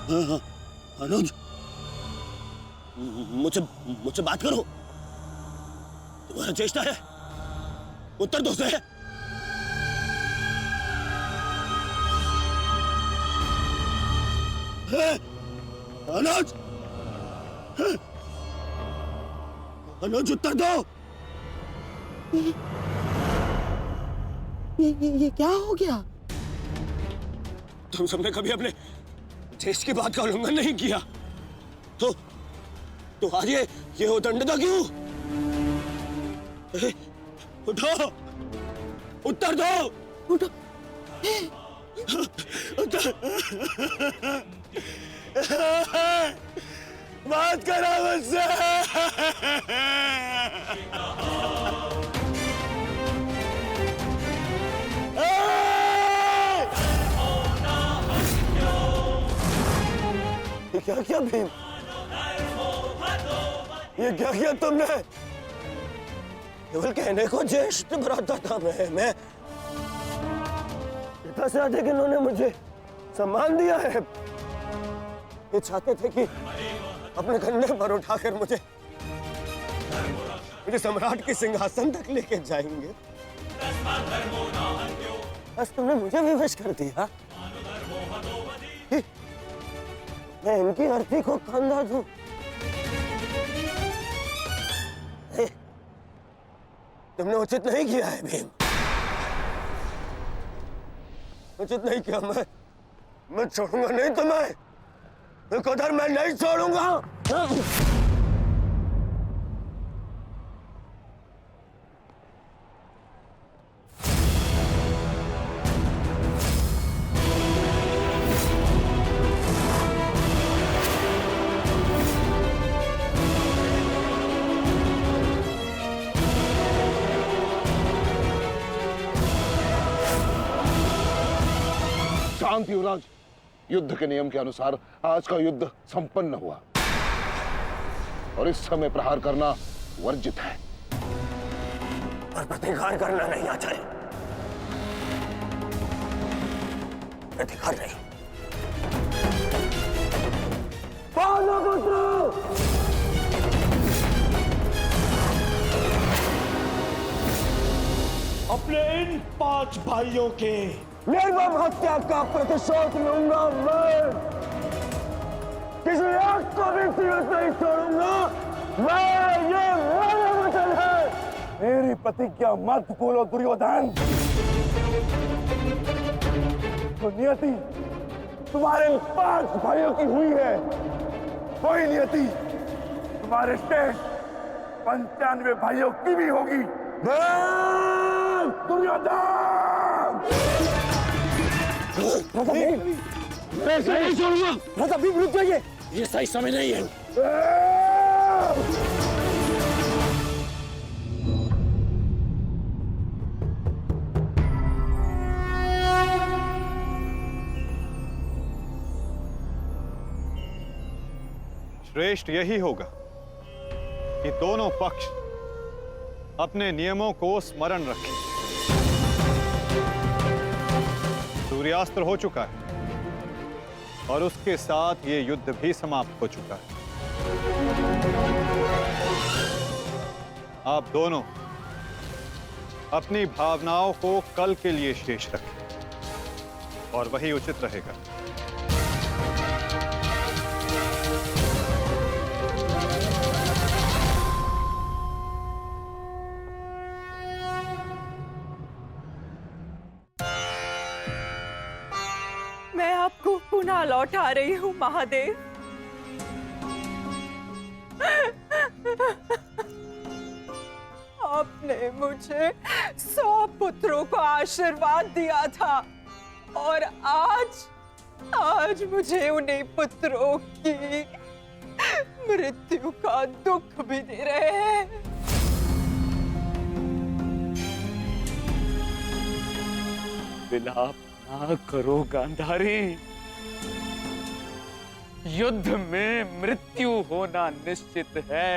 हाँ, अनुज, मुझसे बात करो। तुम्हारा चेष्टा है, उत्तर दो से। अनुज, अनुज उत्तर दो। ये क्या हो गया? तुम सबने कभी अपने देश की बात का उल्लंघन नहीं किया, तो आज ये उदंडता क्यों? उठो, उत्तर दो। उठो। बात करो मुझसे। ये क्या किया भीम? ये क्या किया तुमने? केवल कहने को ज्येष्ठ भ्राता था मैं पिता से अधिक इन्होंने मुझे सम्मान दिया है। ये चाहते थे कि अपने कंधे पर उठाकर मुझे सम्राट के सिंहासन तक लेके जाएंगे। बस तुमने मुझे विवश कर दिया। मैं इनकी अर्थी को कंधा दूं। तुमने उचित नहीं किया है भीम, उचित नहीं किया। मैं छोड़ूंगा नहीं तुम्हें, कदर मैं नहीं छोड़ूंगा। शांति युवराज, युद्ध के नियम के अनुसार आज का युद्ध संपन्न हुआ और इस समय प्रहार करना वर्जित है। पर प्रतिकार करना नहीं आचार्य, प्रतिकार नहीं। पांडुपुत्र, अपने इन 5 भाइयों के निर्मम हत्या का प्रतिशोध लूंगा मैं। किसी एक को भी जीवित नहीं छोड़ूंगा मैं, ये मेरा वचन है। मेरी प्रतिज्ञा मत भूलो दुर्योधन। तो नियति तुम्हारे 5 भाइयों की हुई है, वही नियति तुम्हारे शेष 95 भाइयों की भी होगी। दुर्योधन! मैं ऐसे नहीं छोड़ूंगा। राजा भीम रुक जाइए, ये सही समय नहीं है। श्रेष्ठ यही होगा कि दोनों पक्ष अपने नियमों को स्मरण रखें। सूर्यास्त्र हो चुका है और उसके साथ ये युद्ध भी समाप्त हो चुका है। आप दोनों अपनी भावनाओं को कल के लिए शेष रखें और वही उचित रहेगा। मैं आपको पुनः लौटा रही हूँ महादेव। आपने मुझे 100 पुत्रों को आशीर्वाद दिया था और आज मुझे उन्हीं पुत्रों की मृत्यु का दुख भी दे रहे हैं। विलाप ना करो गांधारी, युद्ध में मृत्यु होना निश्चित है।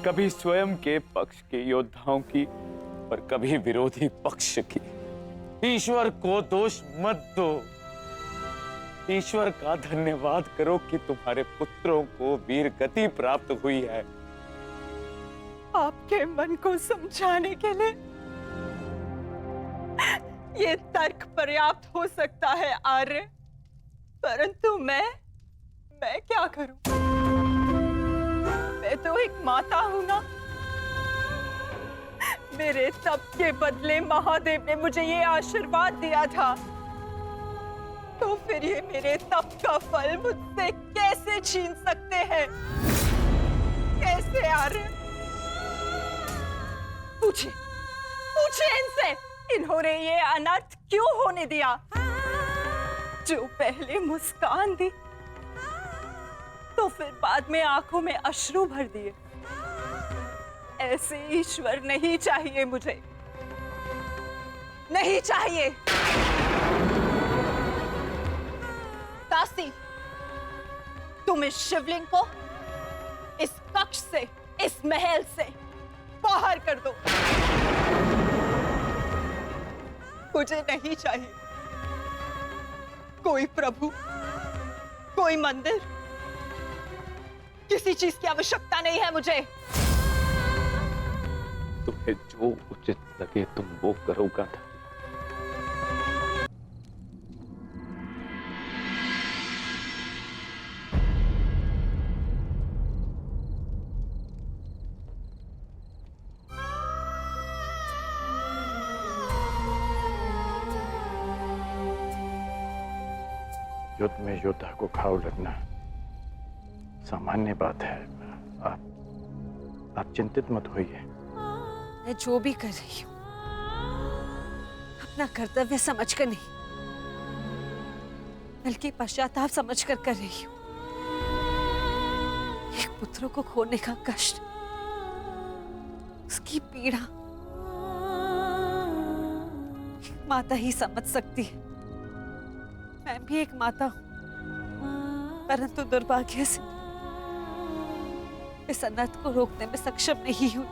कभी स्वयं के पक्ष के योद्धाओं की और कभी विरोधी पक्ष की। ईश्वर को दोष मत दो। ईश्वर का धन्यवाद करो कि तुम्हारे पुत्रों को वीर गति प्राप्त हुई है। आपके मन को समझाने के लिए ये तर्क पर्याप्त हो सकता है आर्य, परंतु मैं क्या करूं? मैं तो एक माता हूं ना। मेरे तप के बदले महादेव ने मुझे ये आशीर्वाद दिया था, तो फिर ये मेरे तप का फल मुझसे कैसे छीन सकते हैं? कैसे आर्य? पूछे इनसे, इन्होंने ये अनर्थ क्यों होने दिया? जो पहले मुस्कान दी तो फिर बाद में आंखों में अश्रु भर दिए। ऐसे ईश्वर नहीं चाहिए मुझे, नहीं चाहिए। दासी, तुम इस शिवलिंग को इस कक्ष से, इस महल से बाहर कर दो। मुझे नहीं चाहिए कोई प्रभु, कोई मंदिर, किसी चीज की आवश्यकता नहीं है मुझे। तुम्हें जो उचित लगे तुम वो करो गांधारी। युद्ध में योद्धा को घाव लगना सामान्य बात है। आप चिंतित मत होइए। मैं जो भी कर रही हूँ अपना कर्तव्य समझकर नहीं, बल्कि पश्चाताप समझकर कर रही हूँ। एक पुत्र को खोने का कष्ट, उसकी पीड़ा एक माता ही समझ सकती है। मैं भी एक माता हूं, परंतु दुर्भाग्य से इस अनर्थ को रोकने में सक्षम नहीं हूं।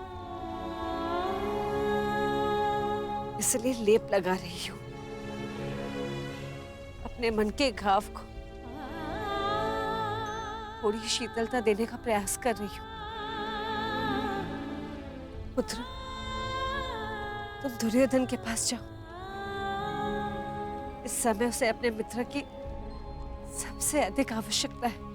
इसलिए लेप लगा रही हूं, अपने मन के घाव को थोड़ी शीतलता देने का प्रयास कर रही हूं। पुत्र, तुम दुर्योधन के पास जाओ। इस समय उसे अपने मित्र की सबसे अधिक आवश्यकता है।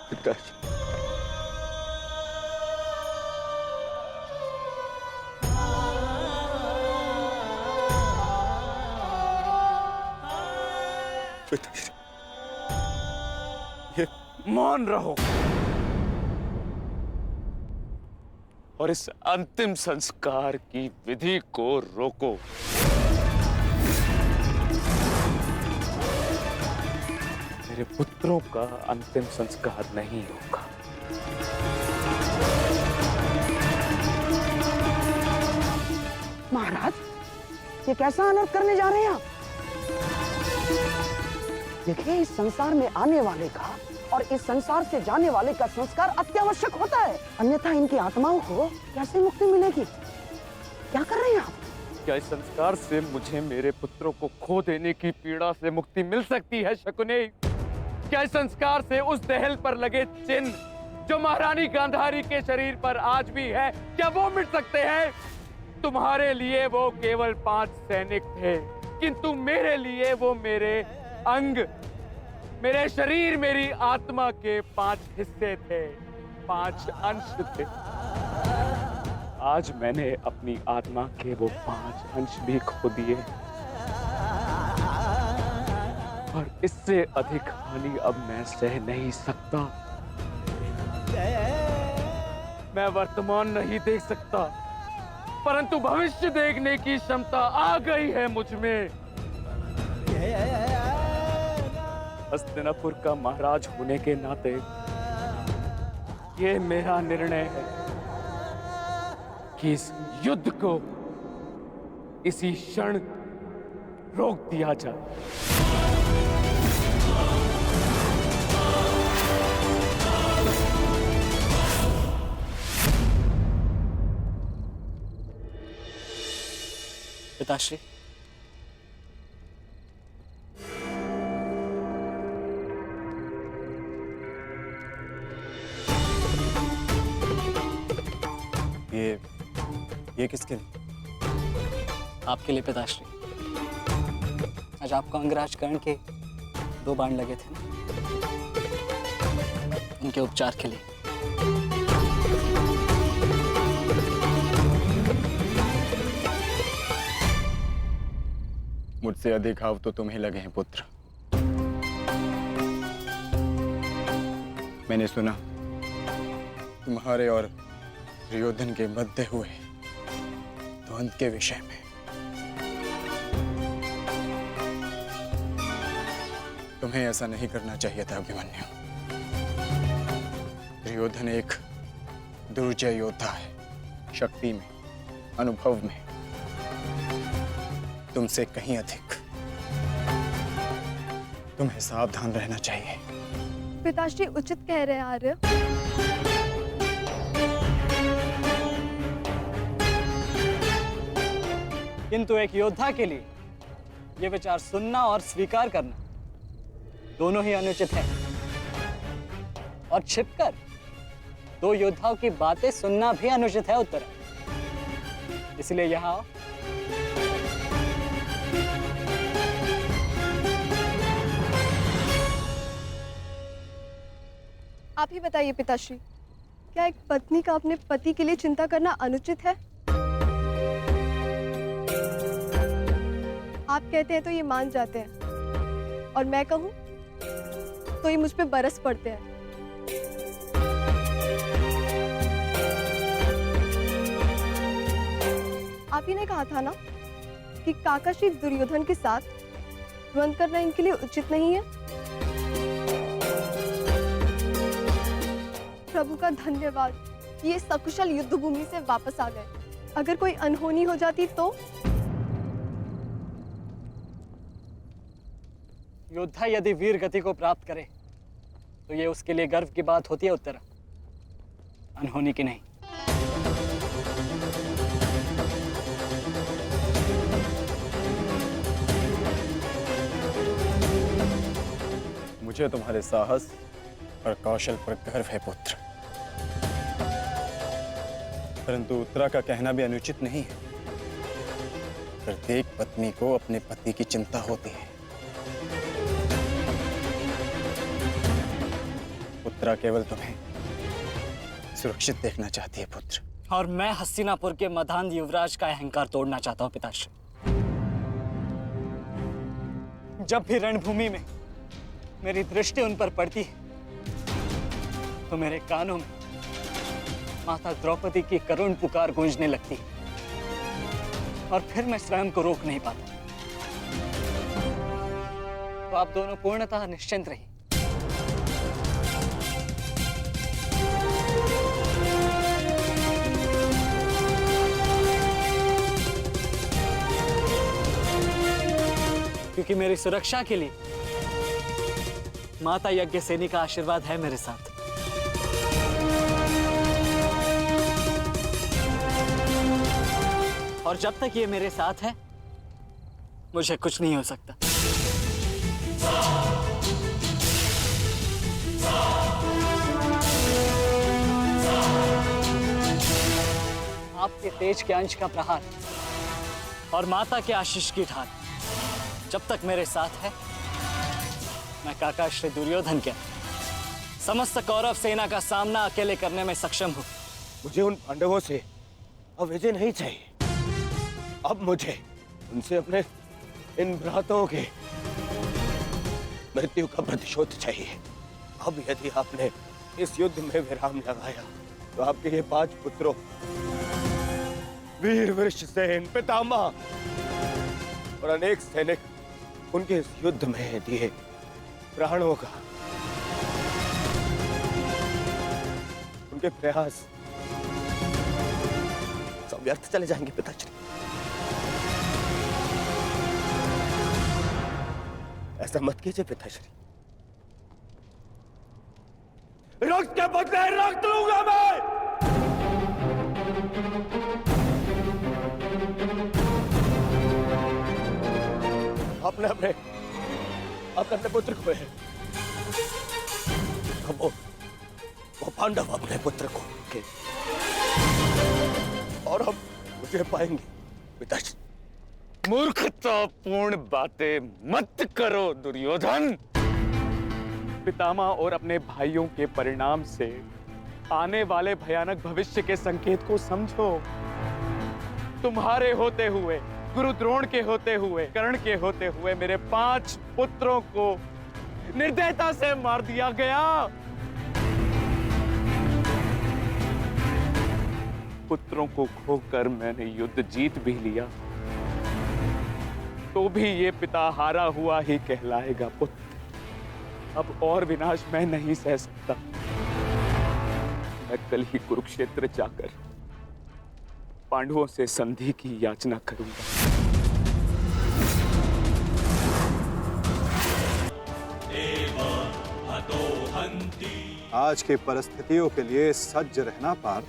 पिताजी, पिताजी, ये मौन रहो और इस अंतिम संस्कार की विधि को रोको। मेरे पुत्रों का अंतिम संस्कार नहीं होगा। महाराज, ये कैसा अनर्थ करने जा रहे हैं आप? देखिए, इस संसार में आने वाले का और इस संसार से जाने वाले का संस्कार अत्यावश्यक होता है, अन्यथा इनकी आत्माओं को कैसे मुक्ति मिलेगी? क्या कर रहे हैं आप? क्या इस संस्कार से मुझे मेरे पुत्रों को खो देने की पीड़ा से मुक्ति मिल सकती है शकुनी? क्या इस संस्कार से उस दहल पर लगे चिन्ह जो महारानी गांधारी के शरीर पर आज भी है, क्या वो मिट सकते हैं? तुम्हारे लिए वो केवल 5 सैनिक थे, किंतु मेरे लिए वो मेरे अंग, मेरे शरीर मेरी आत्मा के 5 हिस्से थे, 5 अंश थे। आज मैंने अपनी आत्मा के वो 5 अंश भी खो दिए और इससे अधिक हानि अब मैं सह नहीं सकता। मैं वर्तमान नहीं देख सकता, परंतु भविष्य देखने की क्षमता आ गई है मुझ में। हस्तिनापुर का महाराज होने के नाते ये मेरा निर्णय है कि इस युद्ध को इसी क्षण रोक दिया जाए। पिताश्री, ये किसके लिए? आपके लिए पिताश्री। आज आपको अंगराज कर्ण के 2 बाण लगे थे ना, उनके उपचार के लिए। मुझसे अधिक घाव तो तुम्हें लगे हैं पुत्र। मैंने सुना तुम्हारे और दुर्योधन के मध्य हुए द्वंद्व के विषय में। तुम्हें ऐसा नहीं करना चाहिए था अभिमन्यु। दुर्योधन एक दुर्जय योद्धा है, शक्ति में, अनुभव में तुमसे कहीं अधिक। तुम्हें सावधान रहना चाहिए। पिताश्री उचित कह रहे हैं आर्य। किंतु एक योद्धा के लिए ये विचार सुनना और स्वीकार करना दोनों ही अनुचित है। और छिपकर 2 योद्धाओं की बातें सुनना भी अनुचित है उत्तरा। इसलिए यहाँ आओ। आप ही बताइए पिताश्री, क्या एक पत्नी का अपने पति के लिए चिंता करना अनुचित है? आप कहते हैं तो ये मान जाते हैं, और मैं कहूं तो ये मुझ पे बरस पड़ते हैं। आप ही ने कहा था ना कि काका श्री दुर्योधन के साथ द्वंद्व करना इनके लिए उचित नहीं है। प्रभु का धन्यवाद, ये सकुशल युद्ध भूमि से वापस आ गए। अगर कोई अनहोनी हो जाती तो? योद्धा यदि वीर गति को प्राप्त करे तो ये उसके लिए गर्व की बात होती है उत्तरा, अनहोनी की नहीं। मुझे तुम्हारे साहस और कौशल पर गर्व है पुत्र, परंतु उत्तरा का कहना भी अनुचित नहीं है। प्रत्येक पत्नी को अपने पति की चिंता होती है। उत्तरा केवल तुम्हें सुरक्षित देखना चाहती है पुत्र। और मैं हस्तिनापुर के मधान युवराज का अहंकार तोड़ना चाहता हूं पिताश्री। जब भी रणभूमि में मेरी दृष्टि उन पर पड़ती है तो मेरे कानों में माता द्रौपदी की करुण पुकार गूंजने लगती है, और फिर मैं स्वयं को रोक नहीं पाता। तो आप दोनों पूर्णतः निश्चिंत रहिए। क्योंकि मेरी सुरक्षा के लिए माता यज्ञसेनी का आशीर्वाद है मेरे साथ। और जब तक ये मेरे साथ है मुझे कुछ नहीं हो सकता। आपके तेज के अंश का प्रहार और माता के आशीष की ढाल जब तक मेरे साथ है मैं काका श्री दुर्योधन क्या समस्त कौरव सेना का सामना अकेले करने में सक्षम हूं। मुझे उन पांडवों से अब विजय नहीं चाहिए। अब मुझे उनसे अपने इन भ्राताओं के मृत्यु का प्रतिशोध चाहिए। अब यदि आपने इस युद्ध में विराम लगाया तो आपके ये 5 पुत्रों वीर वृषसेन, पितामह और अनेक सैनिक उनके इस युद्ध में दिए प्राणों का, उनके प्रयास सब व्यर्थ चले जाएंगे पिताश्री। ऐसा मत कीजिए पिताश्री। रक्त के बदले रक्त लूंगा मैं। अपने अपने अपने पुत्र को है। वो पांडव अपने पुत्र को के और अब मुझे पाएंगे पिताश्री। मूर्खतापूर्ण बातें मत करो दुर्योधन। पितामह और अपने भाइयों के परिणाम से आने वाले भयानक भविष्य के संकेत को समझो। तुम्हारे होते हुए, गुरु द्रोण के होते हुए, कर्ण के होते हुए मेरे 5 पुत्रों को निर्दयता से मार दिया गया। पुत्रों को खोकर मैंने युद्ध जीत भी लिया, तो भी ये पिता हारा हुआ ही कहलाएगा। पुत्र, अब और विनाश मैं नहीं सह सकता। मैं कल ही कुरुक्षेत्र जाकर पांडवों से संधि की याचना करूंगा। आज की परिस्थितियों के लिए सज्ज रहना पार्थ।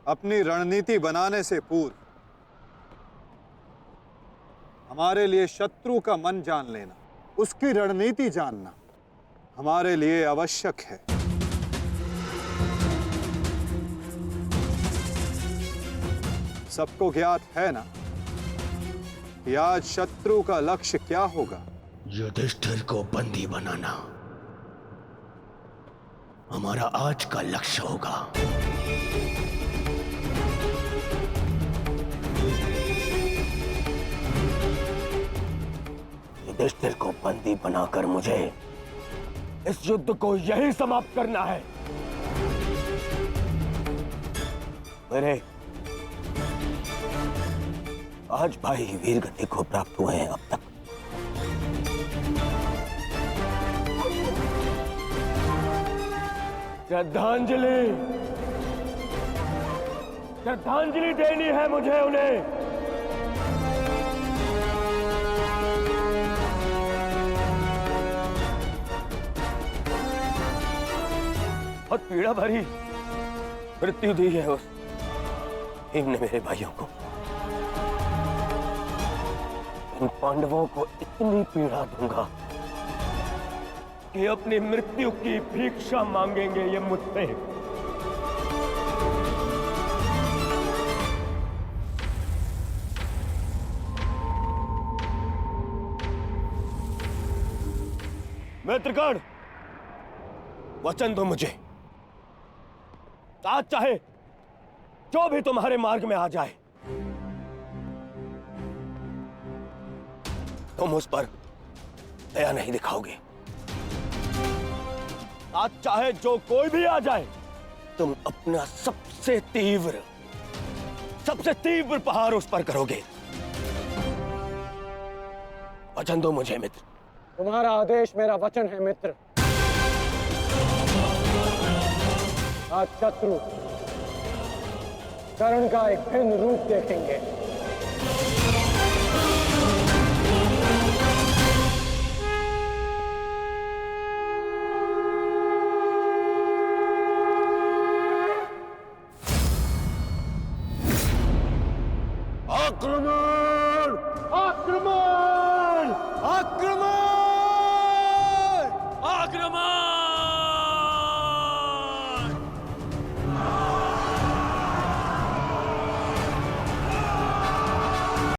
अपनी रणनीति बनाने से पूर्व हमारे लिए शत्रु का मन जान लेना, उसकी रणनीति जानना हमारे लिए आवश्यक है। सबको ज्ञात है ना कि आज शत्रु का लक्ष्य क्या होगा? युधिष्ठिर को बंदी बनाना हमारा आज का लक्ष्य होगा। युधिष्ठिर को बंदी बनाकर मुझे इस युद्ध को यही समाप्त करना है। मेरे आज भाई वीरगति को प्राप्त हुए हैं अब तक। श्रद्धांजलि श्रद्धांजलि देनी है मुझे उन्हें। बहुत पीड़ा भरी मृत्यु दी है उस भीम ने मेरे भाइयों को। इन पांडवों को इतनी पीड़ा दूंगा कि अपनी मृत्यु की भिक्षा मांगेंगे ये मुझसे। मित्रगण, वचन दो मुझे, आज चाहे जो भी तुम्हारे मार्ग में आ जाए तुम उस पर दया नहीं दिखाओगे। आज चाहे जो कोई भी आ जाए तुम अपना सबसे तीव्र प्रहार उस पर करोगे। वचन दो मुझे मित्र। तुम्हारा आदेश मेरा वचन है मित्र। आज शत्रु कर्ण का एक भिन्न रूप देखेंगे। आक्रमण! आक्रमण!